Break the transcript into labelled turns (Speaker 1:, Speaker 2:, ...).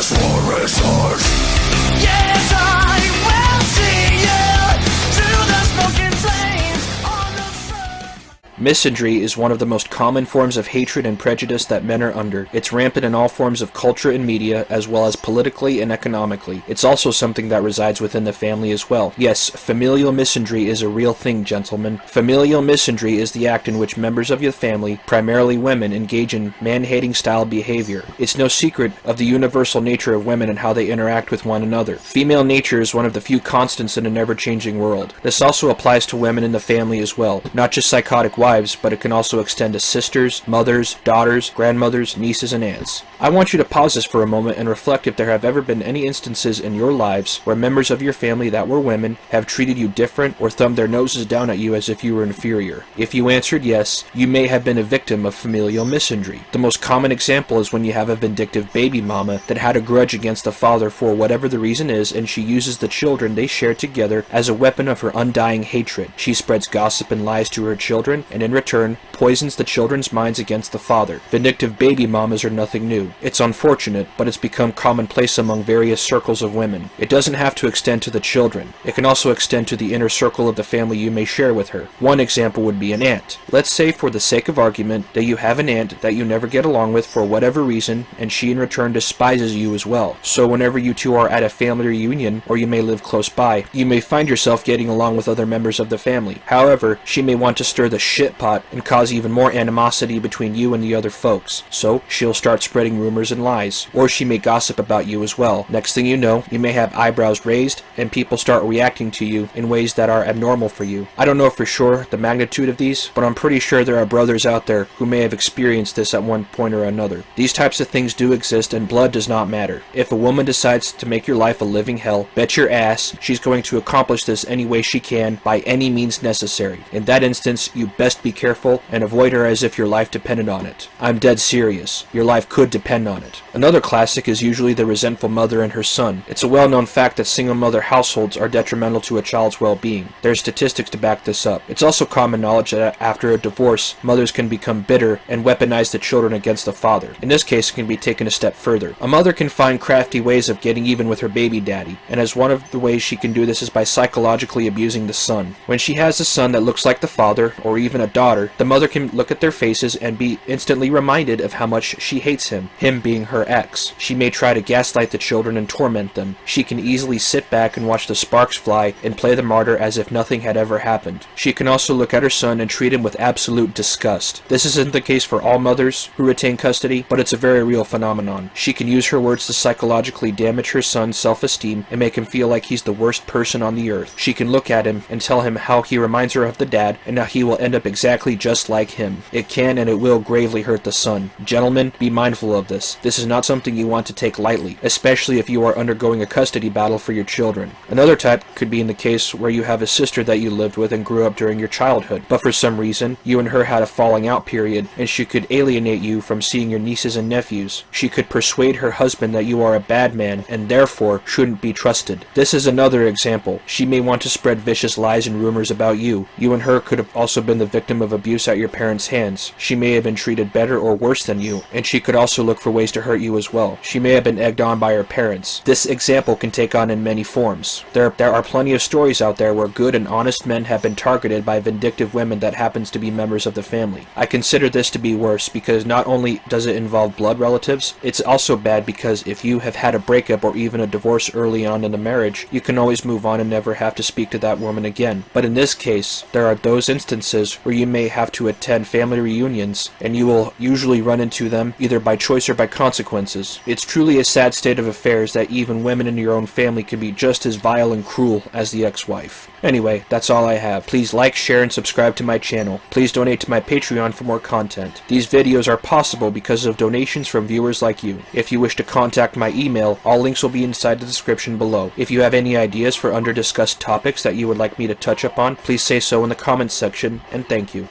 Speaker 1: Justice for resource.
Speaker 2: Yes, I will see you through the smoking flames on the front.
Speaker 3: Misandry is one of the most common forms of hatred and prejudice that men are under. It's rampant in all forms of culture and media, as well as politically and economically. It's also something that resides within the family as well. Yes, familial misandry is a real thing, gentlemen. Familial misandry is the act in which members of your family, primarily women, engage in man-hating style behavior. It's no secret of the universal nature of women and how they interact with one another. Female nature is one of the few constants in a never-changing world. This also applies to women in the family as well, not just psychotic wives, but it can also extend to sisters, mothers, daughters, grandmothers, nieces, and aunts. I want you to pause this for a moment and reflect if there have ever been any instances in your lives where members of your family that were women have treated you different or thumbed their noses down at you as if you were inferior. If you answered yes, you may have been a victim of familial misandry. The most common example is when you have a vindictive baby mama that had a grudge against the father for whatever the reason is, and she uses the children they share together as a weapon of her undying hatred. She spreads gossip and lies to her children, and in return, poisons the children's minds against the father. Vindictive baby mamas are nothing new. It's unfortunate, but it's become commonplace among various circles of women. It doesn't have to extend to the children. It can also extend to the inner circle of the family you may share with her. One example would be an aunt. Let's say, for the sake of argument, that you have an aunt that you never get along with for whatever reason, and she in return despises you as well. So whenever you two are at a family reunion, or you may live close by, you may find yourself getting along with other members of the family. However, she may want to stir the shit pot and cause even more animosity between you and the other folks. So she'll start spreading rumors and lies, or she may gossip about you as well. Next thing you know, you may have eyebrows raised and people start reacting to you in ways that are abnormal for you. I don't know for sure the magnitude of these, but I'm pretty sure there are brothers out there who may have experienced this at one point or another. These types of things do exist, and blood does not matter. If a woman decides to make your life a living hell, bet your ass she's going to accomplish this any way she can by any means necessary. In that instance, you best be careful and avoid her as if your life depended on it. I'm dead serious. Your life could depend on it. Another classic is usually the resentful mother and her son. It's a well-known fact that single mother households are detrimental to a child's well-being. There's statistics to back this up. It's also common knowledge that after a divorce, mothers can become bitter and weaponize the children against the father. In this case, it can be taken a step further. A mother can find crafty ways of getting even with her baby daddy, and as one of the ways she can do this is by psychologically abusing the son. When she has a son that looks like the father, or even a daughter, the mother can look at their faces and be instantly reminded of how much she hates him being her ex. She may try to gaslight the children and torment them. She can easily sit back and watch the sparks fly and play the martyr as if nothing had ever happened. She can also look at her son and treat him with absolute disgust. This isn't the case for all mothers who retain custody, but it's a very real phenomenon. She can use her words to psychologically damage her son's self-esteem and make him feel like he's the worst person on the earth. She can look at him and tell him how he reminds her of the dad and how he will end up exactly just like him. It can and it will gravely hurt the son. Gentlemen, be mindful of this. This is not something you want to take lightly, especially if you are undergoing a custody battle for your children. Another type could be in the case where you have a sister that you lived with and grew up during your childhood, but for some reason, you and her had a falling out period, and she could alienate you from seeing your nieces and nephews. She could persuade her husband that you are a bad man and therefore shouldn't be trusted. This is another example. She may want to spread vicious lies and rumors about you. You and her could have also been the victim of abuse at your parents' hands. She may have been treated better or worse than you, and she could also look for ways to hurt you as well. She may have been egged on by her parents. This example can take on in many forms. There are plenty of stories out there where good and honest men have been targeted by vindictive women that happens to be members of the family. I consider this to be worse because not only does it involve blood relatives, it's also bad because if you have had a breakup or even a divorce early on in the marriage, you can always move on and never have to speak to that woman again. But in this case, there are those instances where you may have to attend family reunions, and you will usually run into them either by choice or by consequences. It's truly a sad state of affairs that even women in your own family can be just as vile and cruel as the ex-wife. Anyway, that's all I have. Please like, share, and subscribe to my channel. Please donate to my Patreon for more content. These videos are possible because of donations from viewers like you. If you wish to contact my email, all links will be inside the description below. If you have any ideas for under-discussed topics that you would like me to touch upon, please say so in the comments section, and thank you.